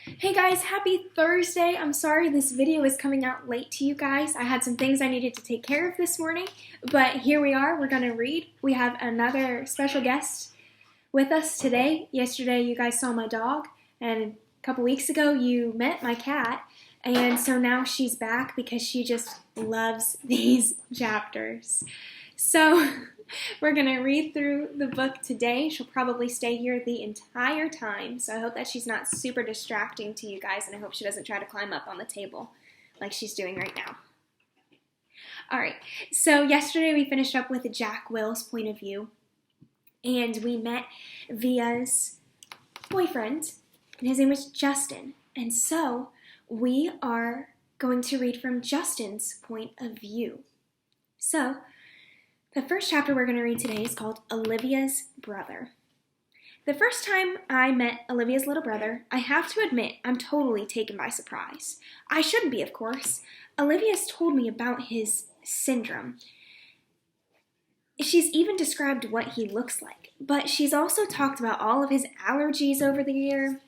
Hey guys, happy Thursday. I'm sorry this video is coming out late to you guys. I had some things I needed to take care of this morning, but here we are. We're going to read. We have another special guest with us today. Yesterday you guys saw my dog, and a couple weeks ago you met my cat, and so now she's back because she just loves these chapters. So we're going to read through the book today. She'll probably stay here the entire time, so I hope that she's not super distracting to you guys, and I hope she doesn't try to climb up on the table like she's doing right now. Alright, so yesterday we finished up with Jack Will's point of view, and we met Via's boyfriend, and his name was Justin, and so we are going to read from Justin's point of view. So, the first chapter we're going to read today is called Olivia's Brother. The first time I met Olivia's little brother, I have to admit I'm totally taken by surprise. I shouldn't be, of course. Olivia's told me about his syndrome. She's even described what he looks like, but she's also talked about all of his allergies over the year.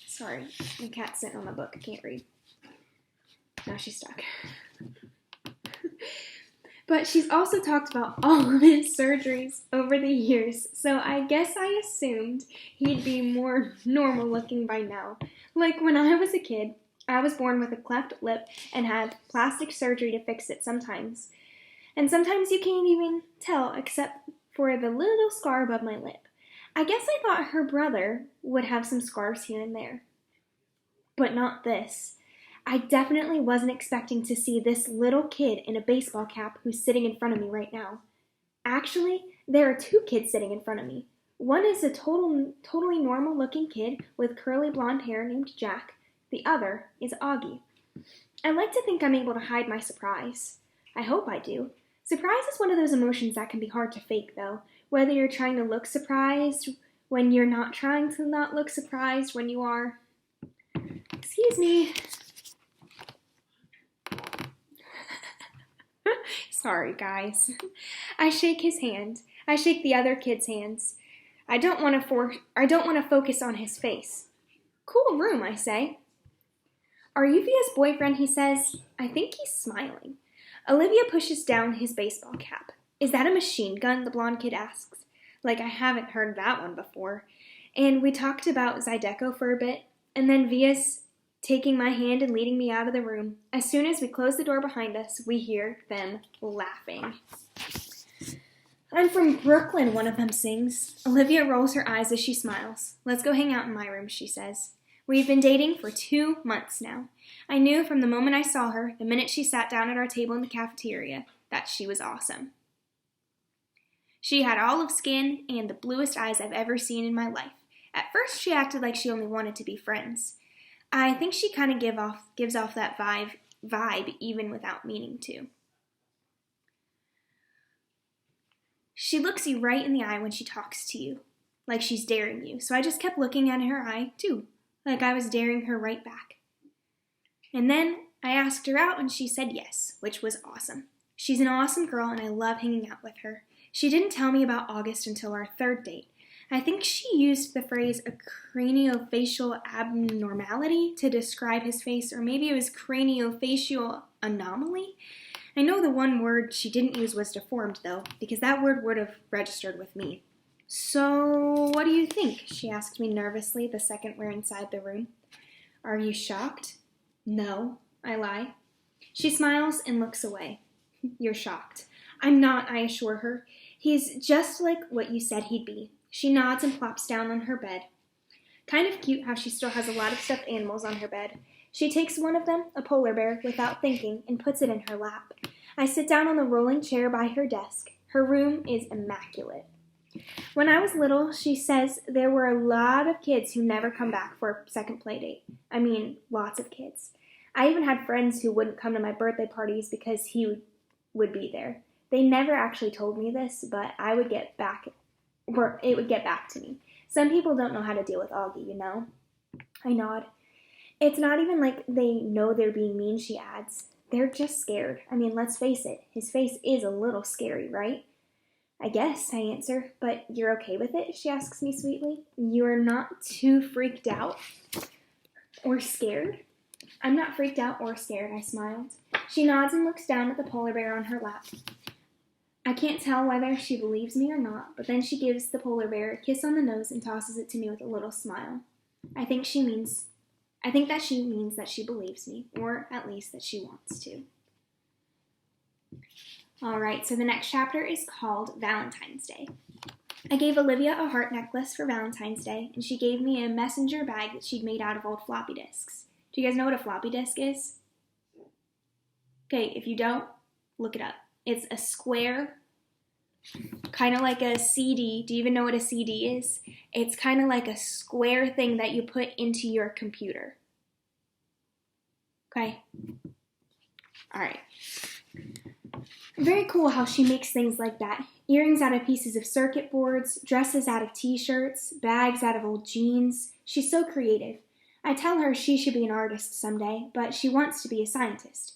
Sorry, my cat's sitting on the book. I can't read. Now she's stuck. But she's also talked about all of his surgeries over the years, so I guess I assumed he'd be more normal looking by now. Like when I was a kid, I was born with a cleft lip and had plastic surgery to fix it sometimes. And sometimes you can't even tell except for the little scar above my lip. I guess I thought her brother would have some scars here and there. But not this. I definitely wasn't expecting to see this little kid in a baseball cap who's sitting in front of me right now. Actually, there are two kids sitting in front of me. One is a totally normal-looking kid with curly blonde hair named Jack. The other is Augie. I like to think I'm able to hide my surprise. I hope I do. Surprise is one of those emotions that can be hard to fake, though. Whether you're trying to look surprised when you're not trying to not look surprised when you are. Excuse me. Sorry, guys. I shake his hand. I shake the other kids' hands. I don't want to focus on his face. Cool room, I say. Are you Via's boyfriend? He says. I think he's smiling. Olivia pushes down his baseball cap. Is that a machine gun? The blonde kid asks. Like I haven't heard that one before. And we talked about Zydeco for a bit, and then Via's taking my hand and leading me out of the room. As soon as we close the door behind us, we hear them laughing. I'm from Brooklyn, one of them sings. Olivia rolls her eyes as she smiles. Let's go hang out in my room, she says. We've been dating for 2 months now. I knew from the moment I saw her, the minute she sat down at our table in the cafeteria, that she was awesome. She had olive skin and the bluest eyes I've ever seen in my life. At first, she acted like she only wanted to be friends. I think she kind of gives off that vibe even without meaning to. She looks you right in the eye when she talks to you, like she's daring you. So I just kept looking at her eye, too, like I was daring her right back. And then I asked her out and she said yes, which was awesome. She's an awesome girl and I love hanging out with her. She didn't tell me about August until our third date. I think she used the phrase a craniofacial abnormality to describe his face, or maybe it was craniofacial anomaly. I know the one word she didn't use was deformed, though, because that word would have registered with me. So, what do you think? She asked me nervously the second we're inside the room. Are you shocked? No, I lie. She smiles and looks away. You're shocked. I'm not, I assure her. He's just like what you said he'd be. She nods and plops down on her bed. Kind of cute how she still has a lot of stuffed animals on her bed. She takes one of them, a polar bear, without thinking, and puts it in her lap. I sit down on the rolling chair by her desk. Her room is immaculate. When I was little, she says there were a lot of kids who never come back for a second play date. I mean, lots of kids. I even had friends who wouldn't come to my birthday parties because he would be there. They never actually told me this, but it would get back to me. Some people don't know how to deal with Augie, you know? I nod. It's not even like they know they're being mean, she adds. They're just scared. I mean, let's face it. His face is a little scary, right? I guess, I answer, but you're okay with it? She asks me sweetly. You're not too freaked out? Or scared? I'm not freaked out or scared, I smiled. She nods and looks down at the polar bear on her lap. I can't tell whether she believes me or not, but then she gives the polar bear a kiss on the nose and tosses it to me with a little smile. I think that she means that she believes me, or at least that she wants to. Alright, so the next chapter is called Valentine's Day. I gave Olivia a heart necklace for Valentine's Day, and she gave me a messenger bag that she'd made out of old floppy disks. Do you guys know what a floppy disk is? Okay, if you don't, look it up. It's a square, kind of like a CD. Do you even know what a CD is? It's kind of like a square thing that you put into your computer. Okay? Alright. Very cool how she makes things like that. Earrings out of pieces of circuit boards, dresses out of t-shirts, bags out of old jeans. She's so creative. I tell her she should be an artist someday, but she wants to be a scientist.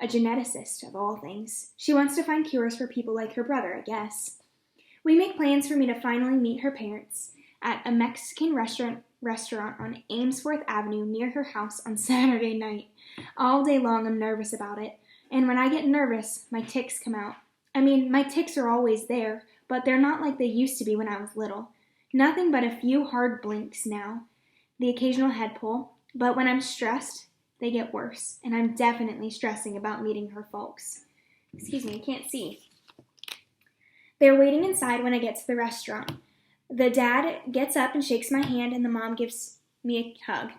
A geneticist, of all things. She wants to find cures for people like her brother, I guess. We make plans for me to finally meet her parents at a Mexican restaurant on Amesworth Avenue near her house on Saturday night. All day long I'm nervous about it. And when I get nervous, my tics come out. I mean, my tics are always there, but they're not like they used to be when I was little. Nothing but a few hard blinks now. The occasional head pull. But when I'm stressed, they get worse. And I'm definitely stressing about meeting her folks. Excuse me, I can't see. They're waiting inside when I get to the restaurant. The dad gets up and shakes my hand, and the mom gives me a hug.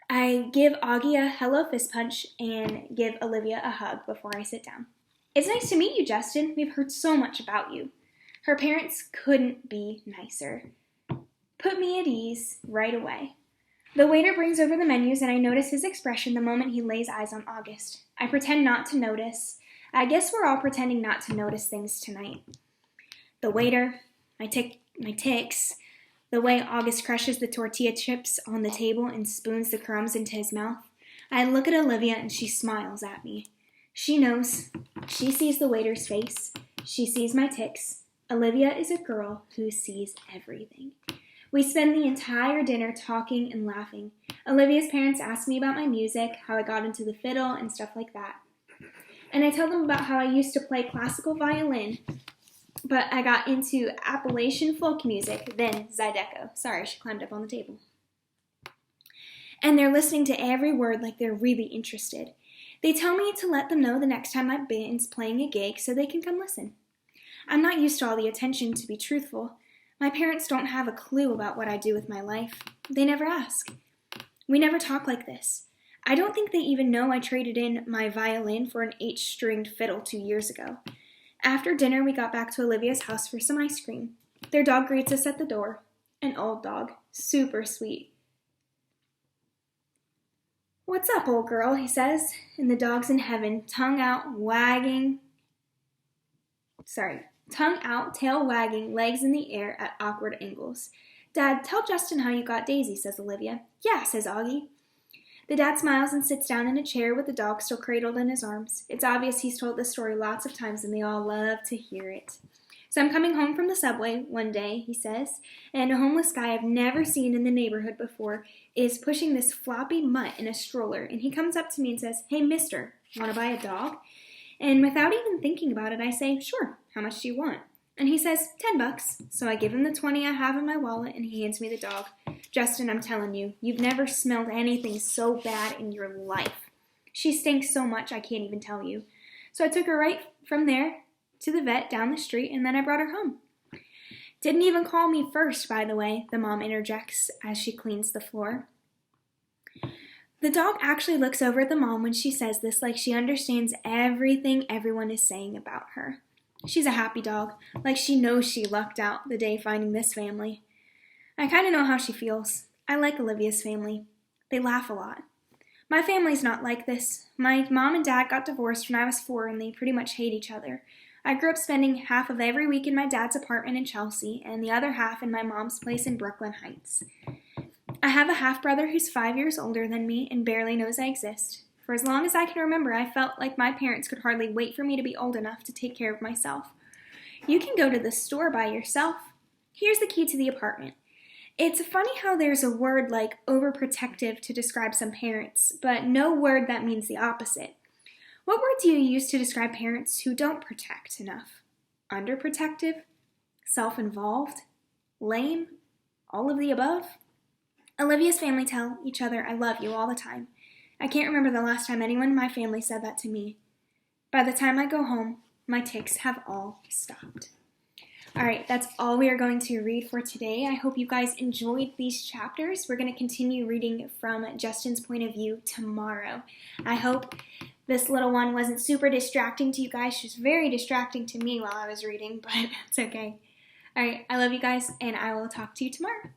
I give Augie a hello fist punch and give Olivia a hug before I sit down. It's nice to meet you, Justin. We've heard so much about you. Her parents couldn't be nicer. Put me at ease right away. The waiter brings over the menus, and I notice his expression the moment he lays eyes on August. I pretend not to notice. I guess we're all pretending not to notice things tonight. The waiter, my tics, the way August crushes the tortilla chips on the table and spoons the crumbs into his mouth. I look at Olivia and she smiles at me. She knows. She sees the waiter's face. She sees my tics. Olivia is a girl who sees everything. We spend the entire dinner talking and laughing. Olivia's parents ask me about my music, how I got into the fiddle, and stuff like that. And I tell them about how I used to play classical violin, but I got into Appalachian folk music, then Zydeco. Sorry, she climbed up on the table. And they're listening to every word like they're really interested. They tell me to let them know the next time my band's playing a gig so they can come listen. I'm not used to all the attention, to be truthful. My parents don't have a clue about what I do with my life. They never ask. We never talk like this. I don't think they even know I traded in my violin for an 8-stringed fiddle 2 years ago. After dinner, we got back to Olivia's house for some ice cream. Their dog greets us at the door. An old dog. Super sweet. "What's up, old girl?" he says, and the dog's in heaven, tongue out, tail wagging, legs in the air at awkward angles. "Dad, tell Justin how you got Daisy," says Olivia. "Yeah," says Augie. The dad smiles and sits down in a chair with the dog still cradled in his arms. It's obvious he's told this story lots of times and they all love to hear it. "So I'm coming home from the subway one day," he says, "and a homeless guy I've never seen in the neighborhood before is pushing this floppy mutt in a stroller, and he comes up to me and says, 'Hey, mister, want to buy a dog?' And without even thinking about it, I say, 'Sure, how much do you want?' And he says, $10. So I give him the 20 I have in my wallet, and he hands me the dog. Justin, I'm telling you, you've never smelled anything so bad in your life. She stinks so much I can't even tell you. So I took her right from there to the vet down the street, and then I brought her home." "Didn't even call me first, by the way," the mom interjects as she cleans the floor. The dog actually looks over at the mom when she says this, like she understands everything everyone is saying about her. She's a happy dog, like she knows she lucked out the day finding this family. I kind of know how she feels. I like Olivia's family. They laugh a lot. My family's not like this. My mom and dad got divorced when I was 4, and they pretty much hate each other. I grew up spending half of every week in my dad's apartment in Chelsea and the other half in my mom's place in Brooklyn Heights. I have a half-brother who's 5 years older than me and barely knows I exist. For as long as I can remember, I felt like my parents could hardly wait for me to be old enough to take care of myself. You can go to the store by yourself. Here's the key to the apartment. It's funny how there's a word like overprotective to describe some parents, but no word that means the opposite. What word do you use to describe parents who don't protect enough? Underprotective? Self-involved? Lame? All of the above? Olivia's family tell each other I love you all the time. I can't remember the last time anyone in my family said that to me. By the time I go home, my tics have all stopped. All right, that's all we are going to read for today. I hope you guys enjoyed these chapters. We're going to continue reading from Justin's point of view tomorrow. I hope this little one wasn't super distracting to you guys. She was very distracting to me while I was reading, but it's okay. All right, I love you guys, and I will talk to you tomorrow.